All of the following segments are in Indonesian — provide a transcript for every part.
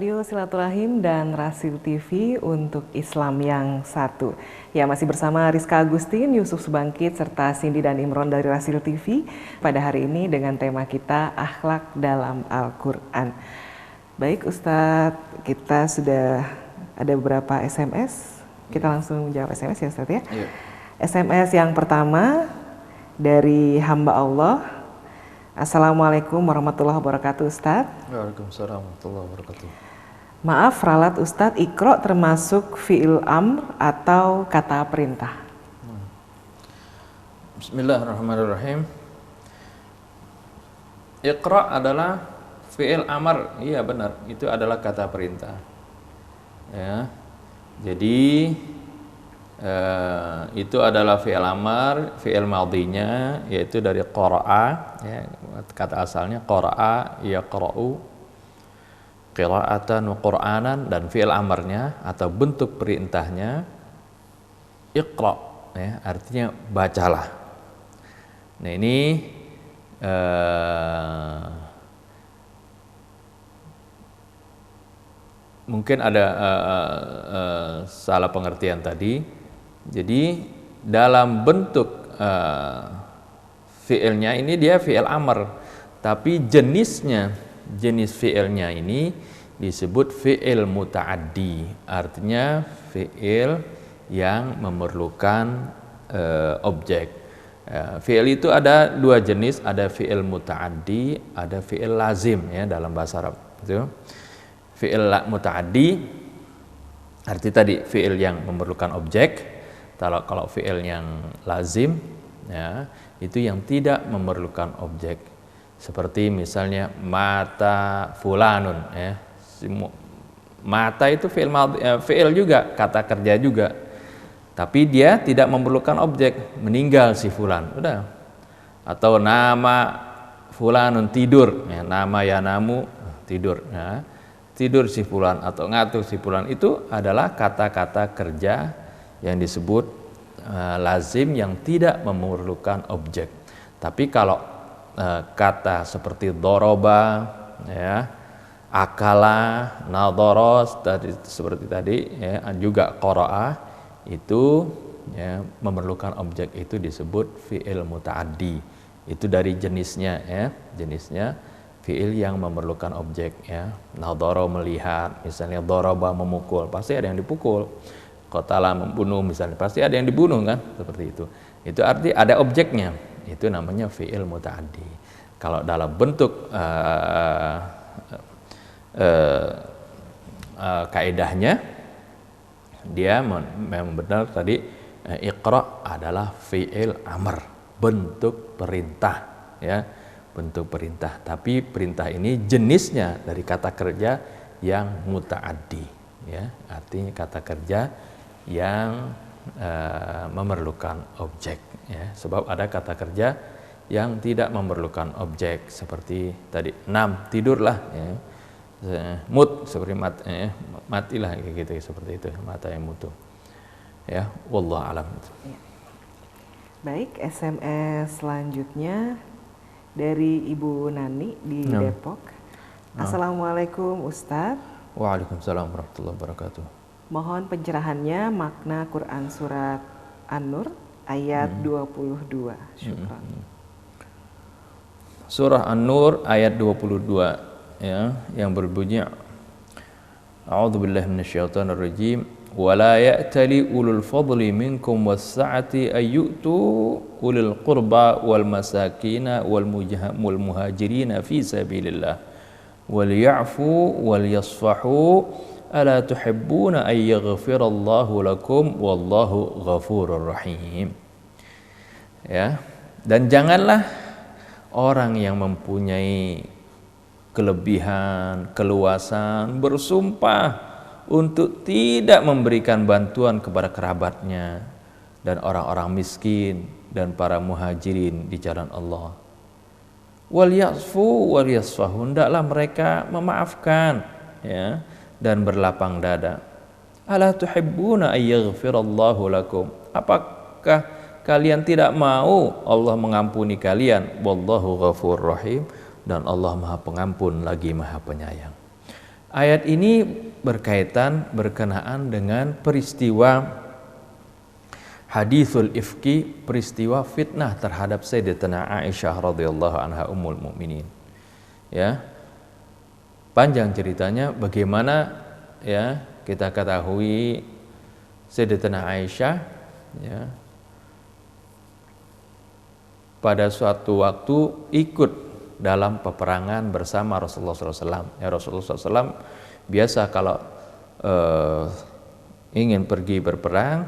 Radio Silaturahim dan Rasil TV untuk Islam yang satu. Ya, masih bersama Rizka Agustin, Yusuf Subangkit, serta Cindy dan Imron dari Rasil TV pada hari ini dengan tema kita Akhlak dalam Al-Quran. Baik Ustadz, kita sudah ada beberapa SMS. Kita langsung menjawab SMS ya Ustadz ya. Iya. SMS yang pertama dari hamba Allah. Assalamualaikum warahmatullahi wabarakatuh Ustadz. Waalaikumsalam warahmatullahi wabarakatuh. Maaf ralat Ustadz, Iqra termasuk fi'il amr atau kata perintah? Bismillahirrahmanirrahim. Iqra adalah fi'il amr, iya benar, itu adalah kata perintah. Ya, jadi itu adalah fi'il amr, fi'il madhinya yaitu dari qara'a, ya, kata asalnya qara'a yaqra'u qira'atan wa qur'anan, dan fi'il amrnya atau bentuk perintahnya iqra, ya, artinya bacalah. Nah ini mungkin ada salah pengertian tadi. Jadi dalam bentuk fi'ilnya ini dia fi'il amr, tapi jenis fi'ilnya ini disebut fi'il muta'addi, artinya fi'il yang memerlukan objek. Fi'il itu ada dua jenis, ada fi'il muta'addi, ada fi'il lazim, ya, dalam bahasa Arab. Itu fi'il muta'addi arti tadi fi'il yang memerlukan objek. Kalau fi'il yang lazim, ya, itu yang tidak memerlukan objek. Seperti misalnya mata fulanun, ya. Mata itu fi'il juga, kata kerja juga. Tapi dia tidak memerlukan objek, meninggal si fulan, udah. Atau nama fulanun tidur, ya, nama yanamu tidur, ya. Tidur si fulan atau ngatur si fulan, itu adalah kata-kata kerja yang disebut lazim yang tidak memerlukan objek. Tapi kalau kata seperti doroba, ya, akala, nadharos tadi seperti tadi, ya, juga qara'a, itu, ya, memerlukan objek, itu disebut fi'il muta'addi. Itu dari jenisnya, ya, jenisnya fi'il yang memerlukan objek, ya. Nadhara melihat, misalnya doroba memukul, pasti ada yang dipukul. Qatala membunuh, misalnya pasti ada yang dibunuh, kan, seperti itu. Itu arti ada objeknya, itu namanya fi'il muta'addi. Kalau dalam bentuk kaidahnya dia memang benar tadi, iqra adalah fi'il amr, bentuk perintah, ya, bentuk perintah. Tapi perintah ini jenisnya dari kata kerja yang muta'addi, ya, artinya kata kerja yang memerlukan objek, ya. Sebab ada kata kerja yang tidak memerlukan objek, seperti tadi nam, tidurlah, ya. Mut, seperti matilah, kayak gitu, seperti itu, mata yang mutu, ya. Wallahu alam. Baik, SMS selanjutnya dari Ibu Nani di Depok. Assalamualaikum Ustadz. Waalaikumsalam warahmatullahi wabarakatuh. Mohon pencerahannya makna Quran surat An-Nur ayat 22. Syukran. Surah An-Nur ayat 22, ya, yang berbunyi A'udzubillahi minasyaitonirrajim wa la ya'tali ulul fadli minkum was-sa'ati ayyutu ulil qurba wal masakina wal muhajirina fi sabilillah wal ya'fu wal yasfahu ala tuhibbuna ay yaghfirallahu lakum wallahu ghafurur rahim. Ya, dan janganlah orang yang mempunyai kelebihan, keluasan bersumpah untuk tidak memberikan bantuan kepada kerabatnya dan orang-orang miskin dan para muhajirin di jalan Allah. Wal yasfu wal yasfahu, hendaklah mereka memaafkan, ya, dan berlapang dada. Ala tuhibbuna ay yaghfirallahu lakum, apakah kalian tidak mau Allah mengampuni kalian? Wallahu ghafurur rahim, dan Allah Maha Pengampun lagi Maha Penyayang. Ayat ini berkenaan dengan peristiwa hadithul ifki, peristiwa fitnah terhadap Sayyidatina Aisyah radhiyallahu anha ummul mukminin. Ya. Panjang ceritanya, bagaimana ya kita ketahui Sayyidatina Aisyah ya pada suatu waktu ikut dalam peperangan bersama Rasulullah SAW. Ya, Rasulullah SAW biasa kalau ingin pergi berperang,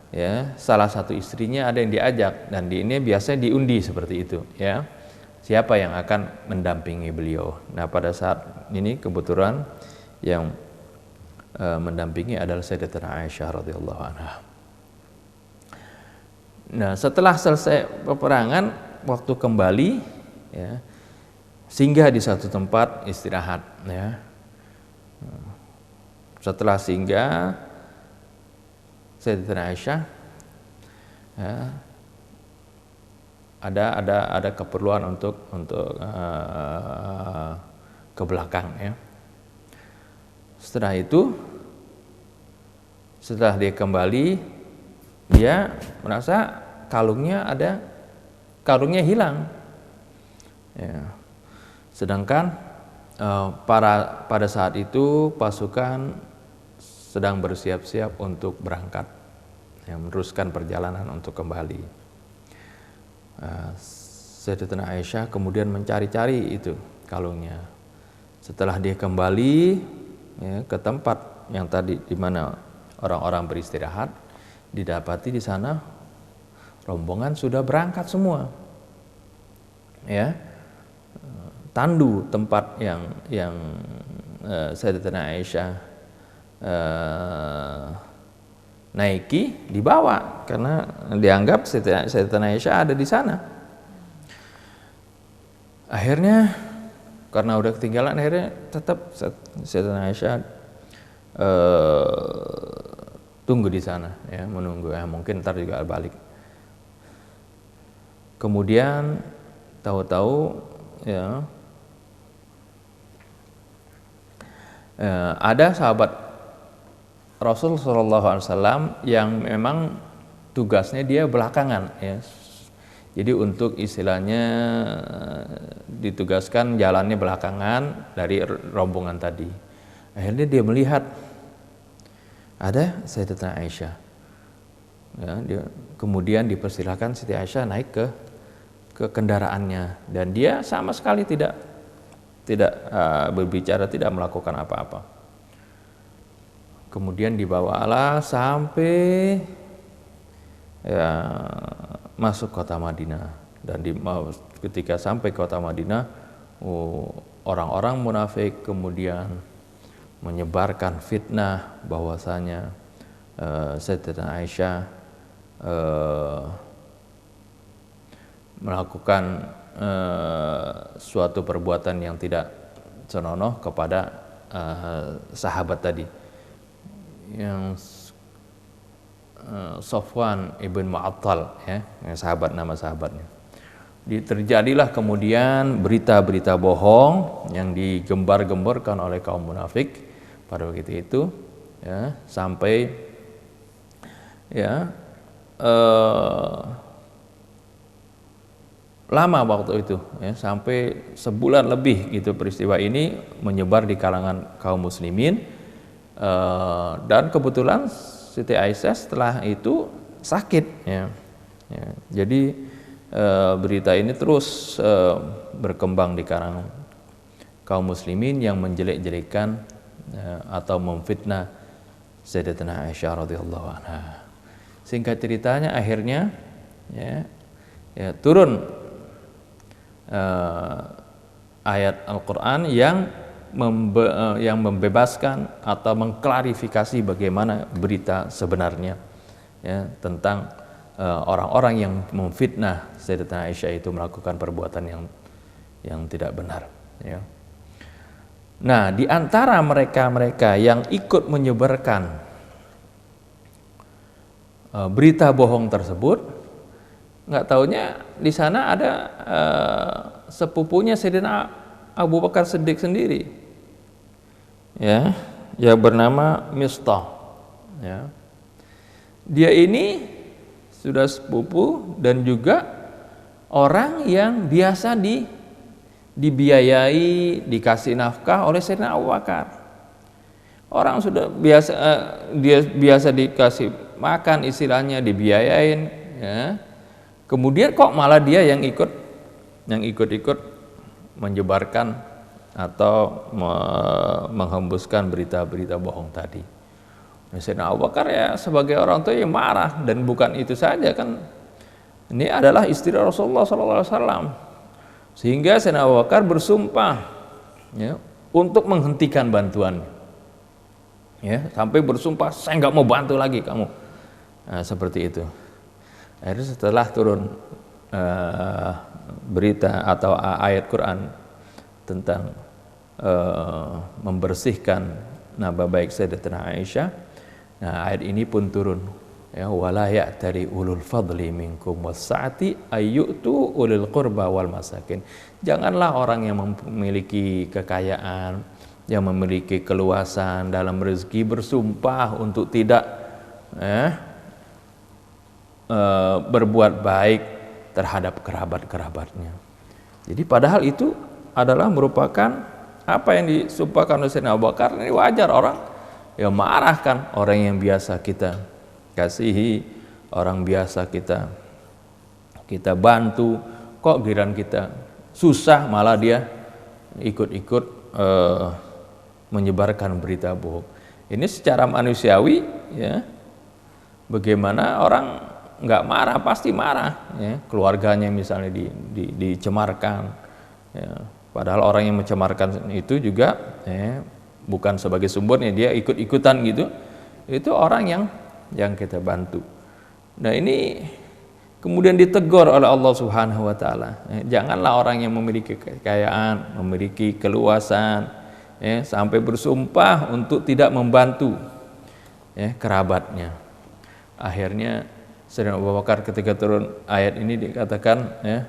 ya salah satu istrinya ada yang diajak, dan di ini biasanya diundi seperti itu. Ya, siapa yang akan mendampingi beliau? Nah, pada saat ini kebetulan yang mendampingi adalah Sayyidatina Aisyah radhiyallahu anha. Nah, setelah selesai peperangan, waktu kembali, ya, singgah di satu tempat istirahat. Ya. Setelah singgah, Sayyidatina Aisyah ya, ada keperluan untuk ke belakang. Ya. Setelah itu, setelah dia kembali, dia merasa kalungnya hilang. Ya. Sedangkan pada saat itu pasukan sedang bersiap-siap untuk berangkat, ya, meneruskan perjalanan untuk kembali. Sayyidatina Aisyah kemudian mencari-cari itu kalungnya. Setelah dia kembali ya, ke tempat yang tadi di mana orang-orang beristirahat, didapati di sana rombongan sudah berangkat semua. Ya, tandu tempat yang Sayyidatina Aisyah naiki dibawa karena dianggap Sayyidatina Aisyah ada di sana. Akhirnya karena udah ketinggalan, akhirnya tetap Sayyidatina Aisyah tunggu di sana, ya, menunggu, ya, mungkin ntar juga balik. Kemudian tahu-tahu ya ada sahabat Rasul SAW yang memang tugasnya dia belakangan, ya. Jadi untuk istilahnya ditugaskan jalannya belakangan dari rombongan tadi. Akhirnya dia melihat ada Sayyidatina Aisyah. Ya, dia kemudian dipersilakan Siti Aisyah naik ke kendaraannya, dan dia sama sekali tidak berbicara, tidak melakukan apa-apa. Kemudian dibawalah sampai ya masuk kota Madinah, dan ketika sampai kota Madinah, orang-orang munafik kemudian menyebarkan fitnah bahwasanya Sayyidatina Aisyah melakukan suatu perbuatan yang tidak senonoh kepada sahabat tadi, yang Safwan ibn Mu'attal, ya, nama sahabatnya. Terjadilah kemudian berita-berita bohong yang digembar-gemborkan oleh kaum munafik pada waktu itu, ya, sampai ya lama waktu itu, ya, sampai sebulan lebih gitu peristiwa ini menyebar di kalangan kaum muslimin, dan kebetulan Siti Aisyah setelah itu sakit, ya. Jadi berita ini terus berkembang di kalangan kaum muslimin yang menjelek-jelekan atau memfitnah Sayyidatina Aisyah radhiyallahu anha. Singkat ceritanya akhirnya ya turun ayat Al-Quran yang membebaskan atau mengklarifikasi bagaimana berita sebenarnya, ya, tentang orang-orang yang memfitnah Sayyidatina Aisyah itu melakukan perbuatan yang tidak benar, ya. Nah, di antara mereka yang ikut menyebarkan berita bohong tersebut, nggak taunya di sana ada sepupunya Sayyidina Abu Bakar Siddiq sendiri, ya, yang bernama Mistah, ya. Dia ini sudah sepupu dan juga orang yang biasa dibiayai, dikasih nafkah oleh Sayyidina Abu Bakar. Orang sudah biasa, dia biasa dikasih makan, istilahnya dibiayain, ya. Kemudian kok malah dia yang ikut menyebarkan atau menghembuskan berita-berita bohong tadi. Sayyidina Abu Bakar ya sebagai orang tua yang marah, dan bukan itu saja kan, ini adalah istri Rasulullah SAW, sehingga Sayyidina Abu Bakar bersumpah, ya, untuk menghentikan bantuan, ya, sampai bersumpah saya nggak mau bantu lagi kamu. Nah, seperti itu. Akhirnya setelah turun berita atau ayat Quran tentang membersihkan nama baik Sayyidatina Aisyah, nah ayat ini pun turun, ya, wala ya'tari ulul fadli minkum was-sa'ati ayyutu ulil qurba wal masakin. Janganlah orang yang memiliki kekayaan, yang memiliki keluasan dalam rezeki bersumpah untuk tidak berbuat baik terhadap kerabat-kerabatnya. Jadi padahal itu adalah merupakan apa yang disumpahkan oleh Sayyidina Abu Bakar. Ini wajar orang yang marahkan orang yang biasa kita kasihi, orang biasa kita bantu, kok giliran kita susah malah dia ikut menyebarkan berita bohong. Ini secara manusiawi, ya, bagaimana orang nggak marah, pasti marah, ya. Keluarganya misalnya dicemarkan, ya. Padahal orang yang mencemarkan itu juga, ya, bukan sebagai sumbernya, dia ikut-ikutan gitu, itu orang yang kita bantu. Nah ini kemudian ditegur oleh Allah Subhanahu wa Ta'ala, ya, janganlah orang yang memiliki kekayaan, memiliki keluasan, ya, sampai bersumpah untuk tidak membantu, ya, kerabatnya. Akhirnya Sayyidina Abu Bakar ketika turun ayat ini dikatakan, ya,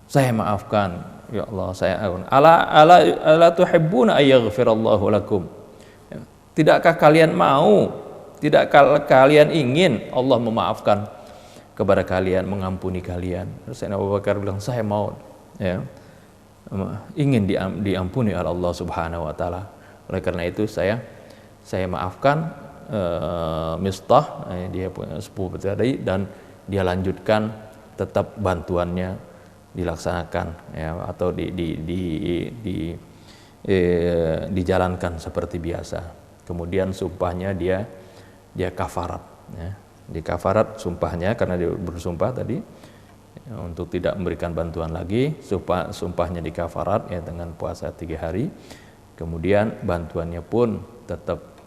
saya maafkan, ya Allah, saya ampun. Ala tuhibbuna ayyaghfirallahu lakum. Ya, tidakkah kalian mau, tidakkah kalian ingin Allah memaafkan kepada kalian, mengampuni kalian? Sayyidina Abu Bakar bilang, saya mau, ya, ingin diampuni oleh Allah Subhanahu wa Ta'ala. Oleh karena itu saya maafkan Mistah, dia punya sepupu tadi, dan dia lanjutkan tetap bantuannya dilaksanakan, ya, atau dijalankan seperti biasa. Kemudian sumpahnya dia kafarat, ya. Di kafarat sumpahnya karena dia bersumpah tadi, ya, untuk tidak memberikan bantuan lagi, sumpahnya di kafarat, ya, dengan puasa 3 hari. Kemudian bantuannya pun tetap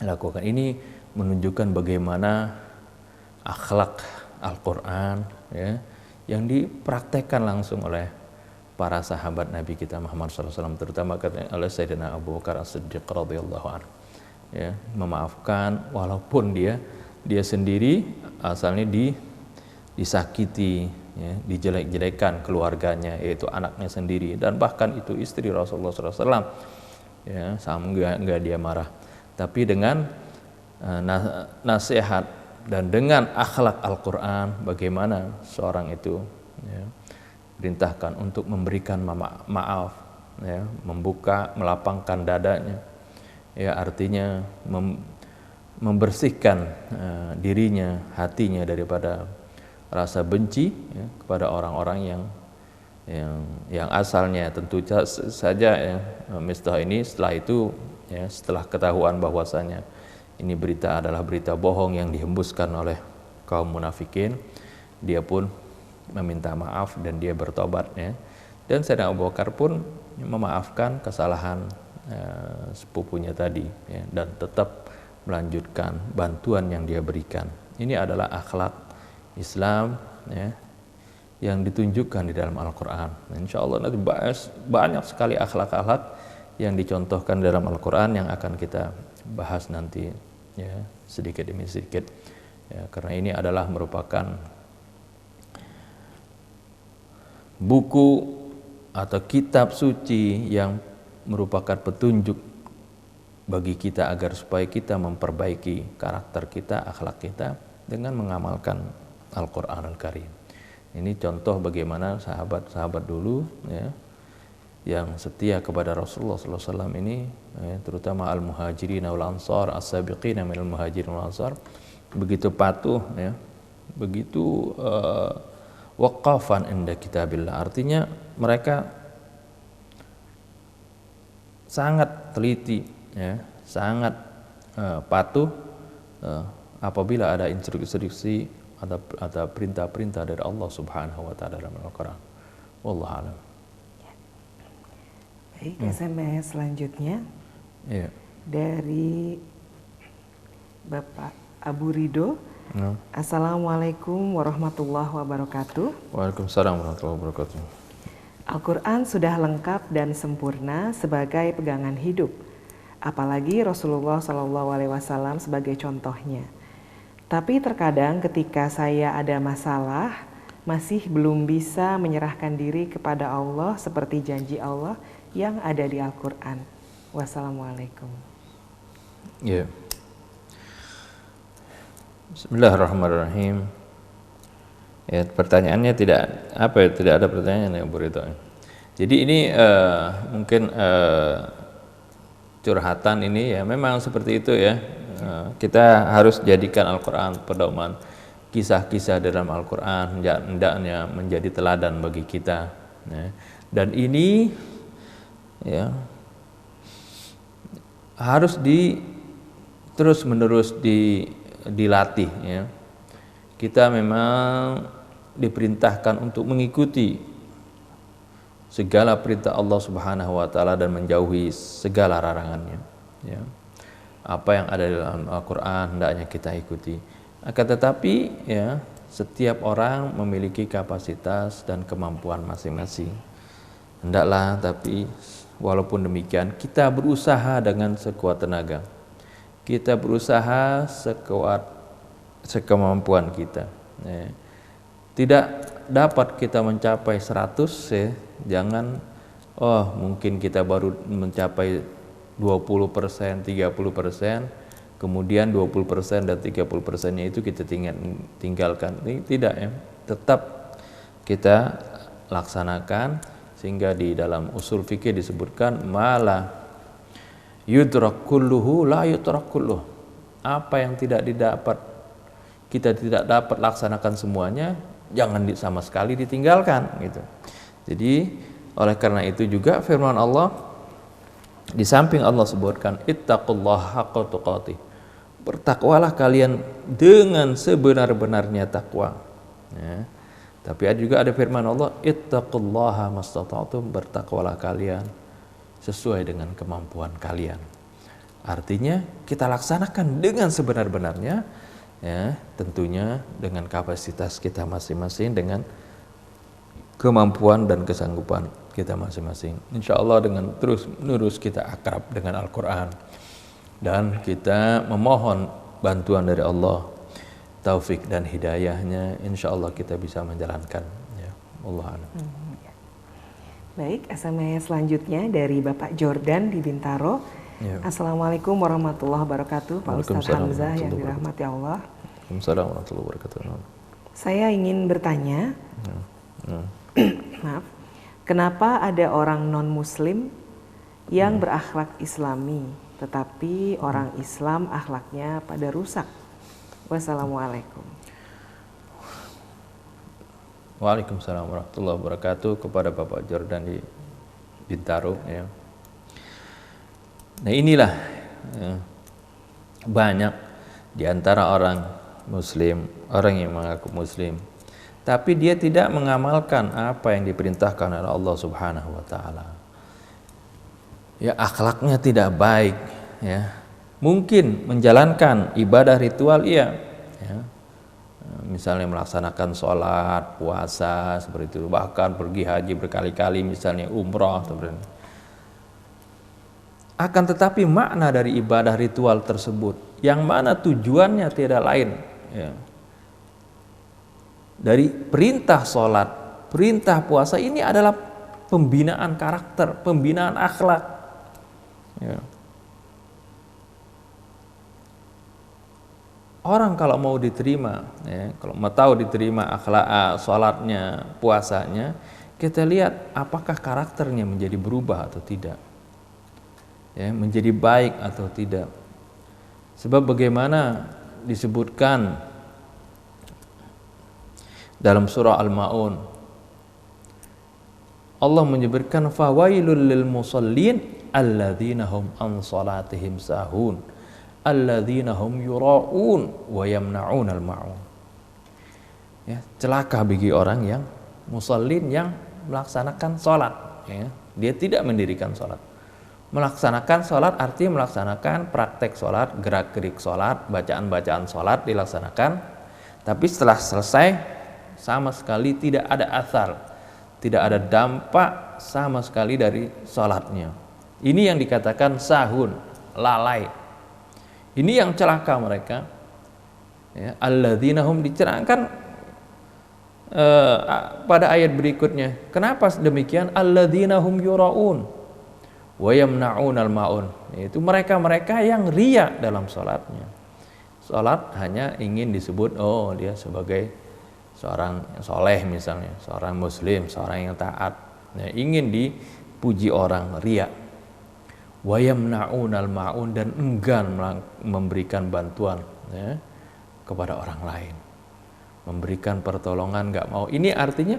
lakukan. Ini menunjukkan bagaimana akhlak Al-Quran, ya, yang dipraktekkan langsung oleh para sahabat Nabi kita Muhammad SAW, terutama oleh Sayyidina Abu Bakar As-Siddiq radhiyallahu anhu, ya, memaafkan walaupun dia sendiri asalnya disakiti, ya, dijelek-jelekan keluarganya, yaitu anaknya sendiri, dan bahkan itu istri Rasulullah SAW, ya, sama enggak dia marah. Tapi dengan nasihat dan dengan akhlak Al-Quran, bagaimana seorang itu, ya, perintahkan untuk memberikan maaf, ya, membuka, melapangkan dadanya, ya, artinya membersihkan dirinya, hatinya daripada rasa benci, ya, kepada orang-orang yang asalnya tentu saja, ya, Mistah ini setelah itu, ya, setelah ketahuan bahwasanya ini berita adalah berita bohong yang dihembuskan oleh kaum munafikin, dia pun meminta maaf dan dia bertobat, ya. Dan Sayyidina Abu Bakar pun memaafkan kesalahan sepupunya tadi, ya, dan tetap melanjutkan bantuan yang dia berikan. Ini adalah akhlak Islam, ya, yang ditunjukkan di dalam Al-Quran. Insya Allah nanti banyak sekali akhlak-akhlak yang dicontohkan dalam Al-Quran yang akan kita bahas nanti, ya, sedikit demi sedikit, ya, karena ini adalah merupakan buku atau kitab suci yang merupakan petunjuk bagi kita agar supaya kita memperbaiki karakter kita, akhlak kita dengan mengamalkan Al-Qur'anul Karim. Ini contoh bagaimana sahabat-sahabat dulu ya, yang setia kepada Rasulullah SAW ini ya, terutama al-muhajirin wal ansar, as-sabiqina minal muhajirin wal ansar, begitu patuh ya, begitu waqafan inda kitabillah, artinya mereka sangat teliti ya, sangat patuh apabila ada instruksi ada perintah-perintah dari Allah Subhanahu wa taala dalam Al-Qur'an. Wallahu a'lam. Baik, SMS selanjutnya dari Bapak Abu Rido. Assalamualaikum warahmatullahi wabarakatuh. Waalaikumsalam warahmatullahi wabarakatuh. Al-Quran sudah lengkap dan sempurna sebagai pegangan hidup, apalagi Rasulullah SAW sebagai contohnya. Tapi terkadang ketika saya ada masalah, masih belum bisa menyerahkan diri kepada Allah seperti janji Allah yang ada di Al-Quran. Wassalamualaikum. Ya. Bismillahirrahmanirrahim. Ya, pertanyaannya tidak ada pertanyaan ya Bu Rito. Jadi ini mungkin curhatan ini ya memang seperti itu ya. Kita harus jadikan Al-Quran pedoman, kisah-kisah dalam Al-Quran hendaknya menjadi teladan bagi kita ya. Dan ini ya harus terus menerus dilatih ya. Kita memang diperintahkan untuk mengikuti segala perintah Allah Subhanahu wa taala dan menjauhi segala larangannya ya. Apa yang ada dalam Al-Qur'an hendaknya kita ikuti. Akan tetapi ya, setiap orang memiliki kapasitas dan kemampuan masing-masing. Hendaklah tapi walaupun demikian kita berusaha dengan sekuat tenaga. Kita berusaha sekemampuan kita ya. Tidak dapat kita mencapai 100 ya, jangan mungkin kita baru mencapai 20%, 30%, kemudian 20% dan 30%-nya itu kita tinggalkan. Ini tidak ya, tetap kita laksanakan, sehingga di dalam usul fikih disebutkan malah yudrak kulluhu la yutrak kulluh. Apa yang kita tidak dapat laksanakan semuanya, jangan sama sekali ditinggalkan gitu. Jadi oleh karena itu juga firman Allah di samping Allah sebutkan ittaqullaha haqqa tuqatih, bertakwalah kalian dengan sebenar-benarnya takwa ya. Tapi juga ada firman Allah ittaqullaha mastata'tum, bertakwalah kalian sesuai dengan kemampuan kalian. Artinya kita laksanakan dengan sebenar-benarnya ya, tentunya dengan kapasitas kita masing-masing, dengan kemampuan dan kesanggupan kita masing-masing. Insya Allah dengan terus menerus kita akrab dengan Al-Quran dan kita memohon bantuan dari Allah, taufik dan hidayahnya, insya Allah kita bisa menjalankan ya. Allah a'lam. Baik, SMS selanjutnya dari Bapak Jordan di Bintaro. Ya. Assalamualaikum warahmatullahi wabarakatuh. Pak Ustadz Hamzah yang dirahmati Allah. Waalaikumsalam warahmatullahi wabarakatuh. Saya ingin bertanya, maaf, kenapa ada orang non-muslim yang berakhlak islami, tetapi orang Islam akhlaknya pada rusak? Wassalamualaikum. Waalaikumsalam warahmatullahi wabarakatuh, kepada Bapak Jordan di Bintaro ya. Nah inilah ya, banyak di antara orang muslim, orang yang mengaku muslim, tapi dia tidak mengamalkan apa yang diperintahkan oleh Allah Subhanahu wa taala. Ya, akhlaknya tidak baik ya. Mungkin menjalankan ibadah ritual iya ya. Misalnya melaksanakan sholat, puasa seperti itu, bahkan pergi haji berkali-kali, misalnya umrah seperti itu. Akan tetapi makna dari ibadah ritual tersebut, yang mana tujuannya tiada lain ya, dari perintah sholat, perintah puasa ini adalah pembinaan karakter, pembinaan akhlak ya. Orang kalau mau diterima, ya, kalau mau tahu diterima akhlak, sholatnya, puasanya, kita lihat apakah karakternya menjadi berubah atau tidak, ya, menjadi baik atau tidak. Sebab bagaimana disebutkan dalam surah Al-Maun, Allah menyebutkan fawailul lil musallin alladzina hum an salatihim sahun alladzina hum yura'un wa yamna'unal ma'un. Ya, celaka bagi orang yang musallin yang melaksanakan sholat, ya. Dia tidak mendirikan sholat. Melaksanakan sholat artinya melaksanakan praktek sholat, gerak-gerik sholat, bacaan-bacaan sholat dilaksanakan, tapi setelah selesai sama sekali tidak ada athar, tidak ada dampak sama sekali dari sholatnya. Ini yang dikatakan sahun, lalai. Ini yang celaka mereka, ya. Alladzina hum dicerangkan pada ayat berikutnya. Kenapa demikian? Alladzina hum yura'un wa yamna'unal ma'un. Itu mereka-mereka yang riya dalam sholatnya. Sholat hanya ingin disebut, oh dia sebagai seorang yang soleh misalnya, seorang muslim, seorang yang taat, ya, ingin dipuji orang, riya. Wa yamna'unal ma'un, dan enggan memberikan bantuan, ya, kepada orang lain, memberikan pertolongan, nggak mau. Ini artinya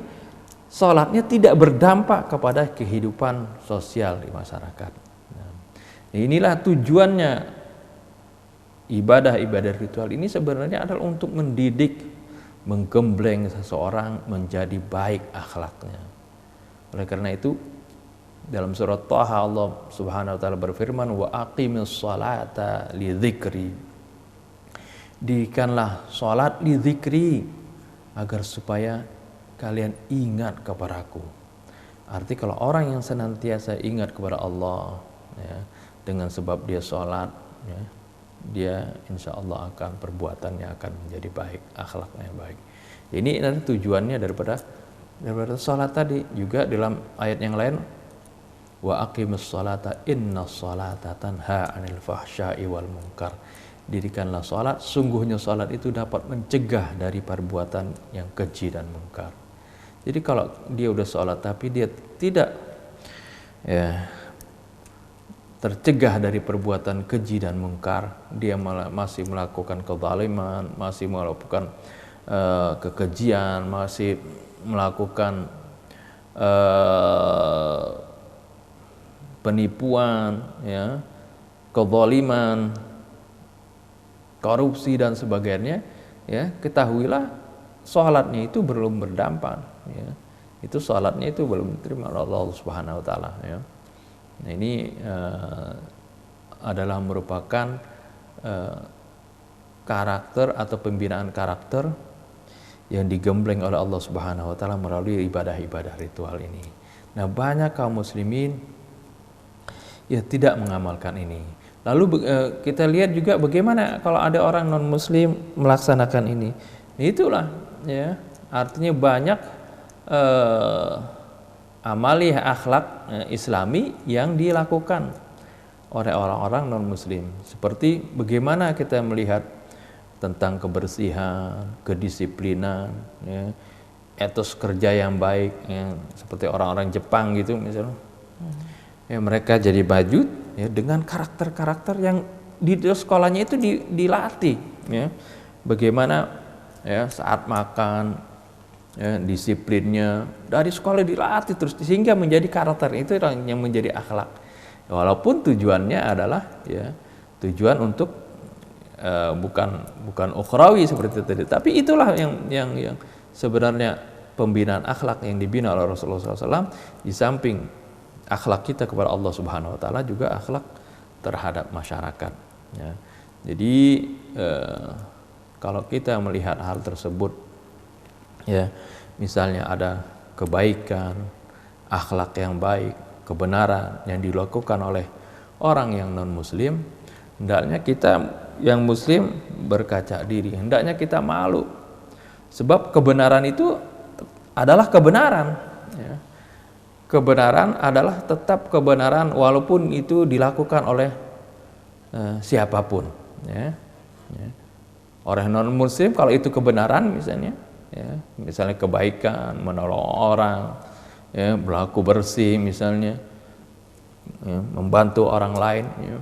sholatnya tidak berdampak kepada kehidupan sosial di masyarakat. Nah, inilah tujuannya ibadah-ibadah ritual ini sebenarnya adalah untuk mendidik, menggembleng seseorang menjadi baik akhlaknya. Oleh karena itu dalam surat Thaha Allah Subhanahu wa taala berfirman, wa aqimis sholata li dzikri. Dirikanlah salat li dzikri, agar supaya kalian ingat kepadaku. Arti kalau orang yang senantiasa ingat kepada Allah, ya, dengan sebab dia salat, ya, dia insya Allah akan perbuatannya akan menjadi baik, akhlaknya baik. Ini adalah tujuannya daripada salat tadi. Juga dalam ayat yang lain, wa aqimus sholata innas sholata tanha 'anil fahsya'i wal munkar. Dirikanlah salat, sungguhnya salat itu dapat mencegah dari perbuatan yang keji dan mungkar. Jadi kalau dia udah salat tapi dia tidak, ya, tercegah dari perbuatan keji dan mungkar, dia masih melakukan kezaliman, masih melakukan kekejian, masih melakukan penipuan, ya, kezaliman, korupsi dan sebagainya, ya, ketahuilah salatnya itu belum berdampak, ya. Itu salatnya itu belum diterima oleh Allah Subhanahu wa taala, ya. Nah, ini adalah merupakan karakter atau pembinaan karakter yang digembleng oleh Allah Subhanahu wa taala melalui ibadah-ibadah ritual ini. Nah, banyak kaum muslimin ya tidak mengamalkan ini. Lalu kita lihat juga bagaimana kalau ada orang non muslim melaksanakan ini. Itulah, ya, artinya banyak amaliyah akhlak islami yang dilakukan oleh orang-orang non muslim. Seperti bagaimana kita melihat tentang kebersihan, kedisiplinan, ya, etos kerja yang baik, ya, seperti orang-orang Jepang gitu misalnya. Ya, mereka jadi baju, ya, dengan karakter-karakter yang di sekolahnya itu dilatih, ya. Bagaimana, ya, saat makan, ya, disiplinnya dari sekolah dilatih terus sehingga menjadi karakter itu yang menjadi akhlak. Walaupun tujuannya adalah, ya, tujuan untuk bukan ukhrawi seperti itu tadi, tapi itulah yang sebenarnya pembinaan akhlak yang dibina oleh Rasulullah SAW. Di samping akhlak kita kepada Allah Subhanahu wa taala juga akhlak terhadap masyarakat, ya. Jadi kalau kita melihat hal tersebut, ya, misalnya ada kebaikan, akhlak yang baik, kebenaran yang dilakukan oleh orang yang non muslim, hendaknya kita yang muslim berkaca diri, hendaknya kita malu, sebab kebenaran itu adalah kebenaran, ya. Kebenaran adalah tetap kebenaran walaupun itu dilakukan oleh siapapun, ya. Orang non muslim kalau itu kebenaran misalnya, ya, misalnya kebaikan, menolong orang, ya, berlaku bersih misalnya, ya, membantu orang lain, ya,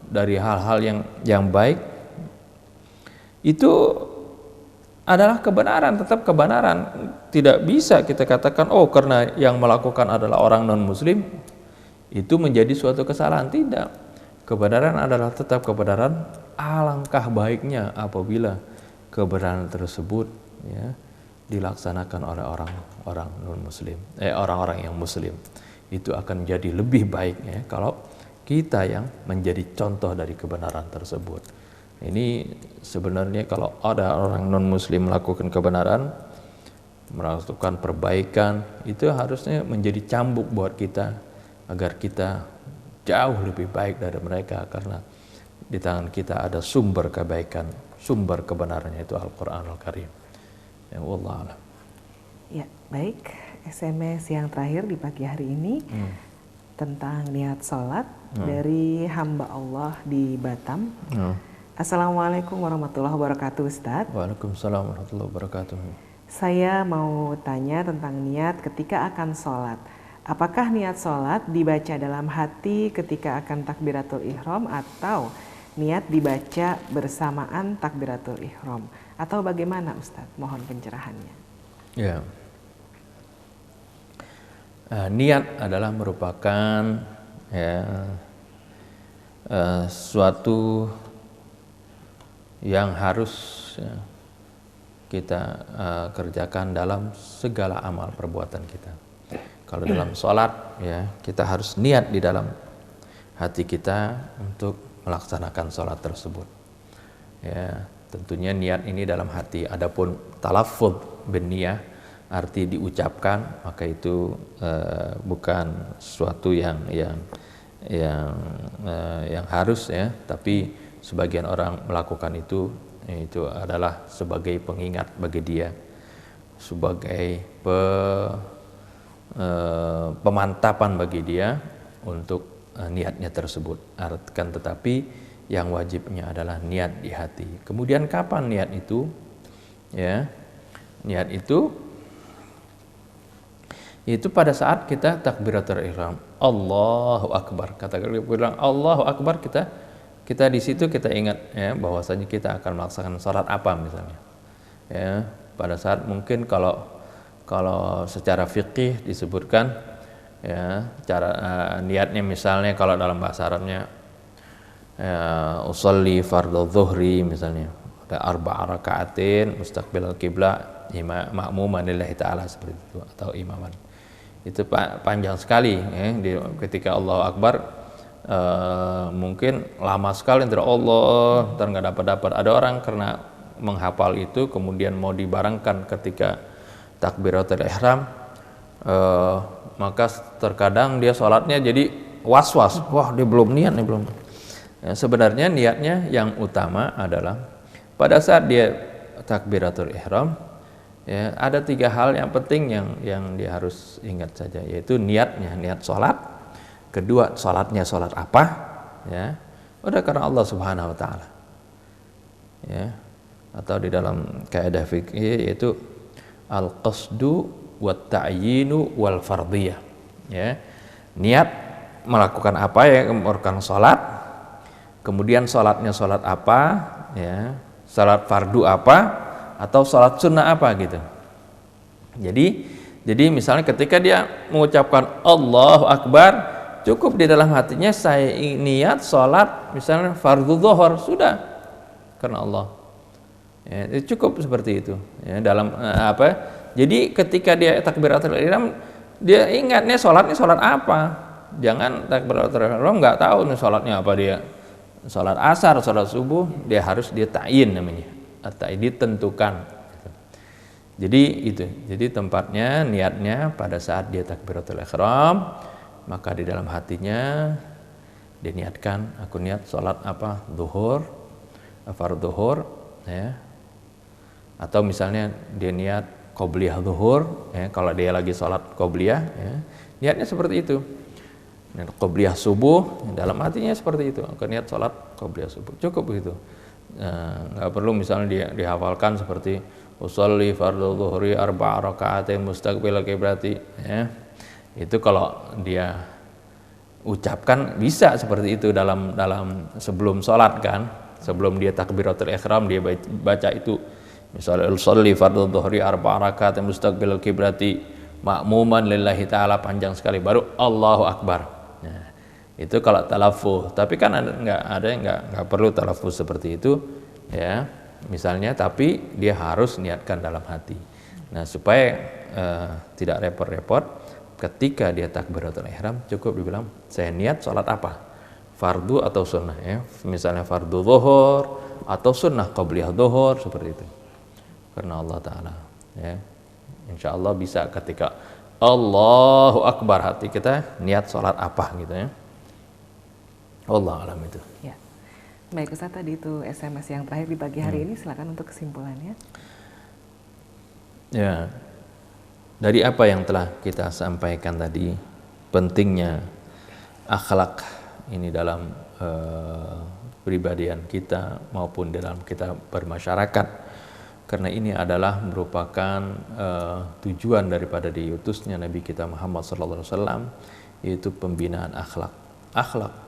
dari hal-hal yang baik, itu adalah kebenaran, tetap kebenaran. Tidak bisa kita katakan oh karena yang melakukan adalah orang non muslim itu menjadi suatu kesalahan. Tidak. Kebenaran adalah tetap kebenaran. Alangkah baiknya apabila kebenaran tersebut, ya, dilaksanakan oleh orang non muslim, orang-orang yang muslim. Itu akan jadi lebih baik, ya, kalau kita yang menjadi contoh dari kebenaran tersebut. Ini sebenarnya kalau ada orang non muslim melakukan kebenaran, melakukan perbaikan, itu harusnya menjadi cambuk buat kita agar kita jauh lebih baik dari mereka, karena di tangan kita ada sumber kebaikan, sumber kebenarannya itu Al-Qur'anul Karim. Ya, wallah alam. Ya, baik. SMS yang terakhir di pagi hari ini tentang niat sholat dari hamba Allah di Batam. Assalamualaikum warahmatullahi wabarakatuh, Ustadz. Waalaikumsalam warahmatullahi wabarakatuh. Saya mau tanya tentang niat ketika akan sholat. Apakah niat sholat dibaca dalam hati ketika akan takbiratul ihram atau niat dibaca bersamaan takbiratul ihram? Atau bagaimana, Ustadz? Mohon pencerahannya. Ya. Niat adalah merupakan, ya, suatu yang harus, ya, kita kerjakan dalam segala amal perbuatan kita. Kalau dalam sholat, ya, kita harus niat di dalam hati kita untuk melaksanakan sholat tersebut. Ya, tentunya niat ini dalam hati. Adapun talaffuz bin niyah, arti diucapkan, maka itu bukan sesuatu yang harus, ya, tapi sebagian orang melakukan itu adalah sebagai pengingat bagi dia, sebagai pemantapan bagi dia untuk niatnya tersebut. Artikan tetapi yang wajibnya adalah niat di hati. Kemudian kapan niat itu? Ya, niat itu pada saat kita takbiratul ihram, Allahu Akbar. Katakan bilang Allahu Akbar, kita di situ kita ingat, ya, bahwasanya kita akan melaksanakan salat apa misalnya. Ya, pada saat mungkin kalau secara fikih disebutkan, ya, cara niatnya misalnya kalau dalam bahasa Arabnya, ya, usolli fardhu dhuhri misalnya, ada 4 rakaatin mustaqbilal qiblah ma'muman lillahi ta'ala, seperti itu, atau imaman. Itu panjang sekali, ya, ketika Allahu Akbar, mungkin lama sekali antara Allah dan nggak dapat. Ada orang karena menghafal itu kemudian mau dibarengkan ketika takbiratul ihram, maka terkadang dia sholatnya jadi was-was, wah dia belum niat nih, belum. Ya, sebenarnya niatnya yang utama adalah pada saat dia takbiratul ihram, ya, ada 3 hal yang penting yang dia harus ingat saja, yaitu niatnya, niat sholat. Kedua, sholatnya sholat apa, ya, udah karena Allah Subhanahu Wa Taala, ya, atau di dalam kaidah fikih yaitu al-qasdu wat ta'yinu wal fardhiyah, ya, niat melakukan apa, ya, melakukan sholat, kemudian sholatnya sholat apa, ya, sholat fardu apa, atau sholat sunnah apa, gitu. Jadi misalnya ketika dia mengucapkan Allahu Akbar, cukup di dalam hatinya saya niat sholat misalnya fardu zuhur, sudah karena Allah. Ya, cukup seperti itu, ya, dalam jadi ketika dia takbiratul ihram, dia ingatnya sholatnya sholat apa. Jangan takbiratul ihram nggak tahu nih sholatnya apa, dia sholat asar, sholat subuh, dia harus ta'yin namanya, atau ditentukan. Jadi tempatnya, niatnya pada saat dia takbiratul ihram, maka di dalam hatinya diniatkan, aku niat sholat apa, zuhur, fardhu zuhur, ya. Atau misalnya dia niat qobliyah zuhur, ya, kalau dia lagi sholat qobliyah, ya, niatnya seperti itu. Dan qobliyah subuh, dalam hatinya seperti itu, ke niat sholat qobliyah subuh, cukup begitu. Nggak perlu misalnya dia dihafalkan seperti usolli fardhu dhuhri arba'a raka'atin mustaqbil qiblati, ya. Itu kalau dia ucapkan bisa seperti itu dalam sebelum sholat kan, sebelum dia takbiratul ihram dia baca itu, misalnya usolli fardhu dhuhri arba'a raka'atin mustaqbil qiblati ma'muman lillahi ta'ala, panjang sekali, baru Allahu Akbar. Nah, itu kalau talaffuz. Tapi kan ada yang nggak perlu talaffuz seperti itu, ya. Misalnya, tapi dia harus niatkan dalam hati. Nah, supaya tidak repot-repot, ketika dia takbiratul ihram cukup dibilang saya niat sholat apa, fardu atau sunnah, ya. Misalnya fardu zuhur atau sunnah qobliyah zuhur, seperti itu. Karena Allah Ta'ala, ya. Insya Allah bisa ketika Allahu Akbar, hati kita niat sholat apa gitu, ya. Allah alam itu. Ya. Baik Ustaz, tadi itu SMS yang terakhir di pagi hari ini, silakan untuk kesimpulannya. Ya, dari apa yang telah kita sampaikan tadi, pentingnya akhlak ini dalam pribadian kita maupun dalam kita bermasyarakat, karena ini adalah merupakan tujuan daripada diutusnya Nabi kita Muhammad SAW, yaitu pembinaan akhlak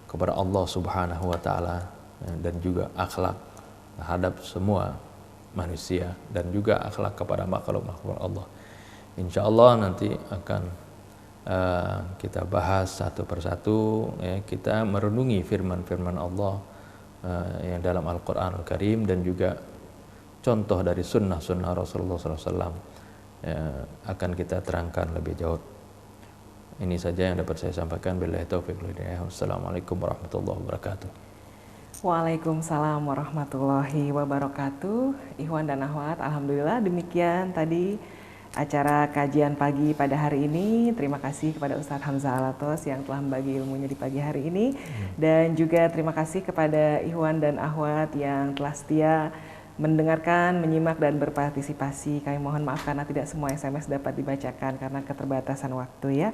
kepada Allah Subhanahu wa Ta'ala, dan juga akhlak terhadap semua manusia, dan juga akhlak kepada makhluk-makhluk Allah. Insya Allah nanti akan kita bahas satu persatu, ya, kita merenungi firman-firman Allah yang dalam Al-Quranul Karim, dan juga contoh dari sunnah-sunnah Rasulullah SAW, ya, akan kita terangkan lebih jauh. Ini saja yang dapat saya sampaikan. Billahi taufiq wal hidayah. Wassalamualaikum warahmatullahi wabarakatuh. Waalaikumsalam warahmatullahi wabarakatuh. Ikhwan dan akhwat, alhamdulillah demikian tadi acara kajian pagi pada hari ini. Terima kasih kepada Ustadz Hamzah Alatos yang telah membagi ilmunya di pagi hari ini. Dan juga terima kasih kepada ikhwan dan akhwat yang telah setia mendengarkan, menyimak, dan berpartisipasi. Kami mohon maaf karena tidak semua SMS dapat dibacakan karena keterbatasan waktu, ya.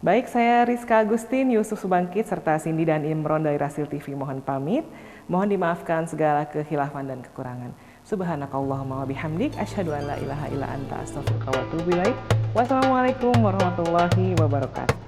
Baik, saya Rizka Agustin, Yusuf Subangkit, serta Cindy dan Imron dari Rasil TV mohon pamit. Mohon dimaafkan segala kekhilafan dan kekurangan. Subhanakallahumma wa bihamdik, asyhadu an la ilaha illa anta, astaghfiruka wa atubu ilaik. Wassalamualaikum warahmatullahi wabarakatuh.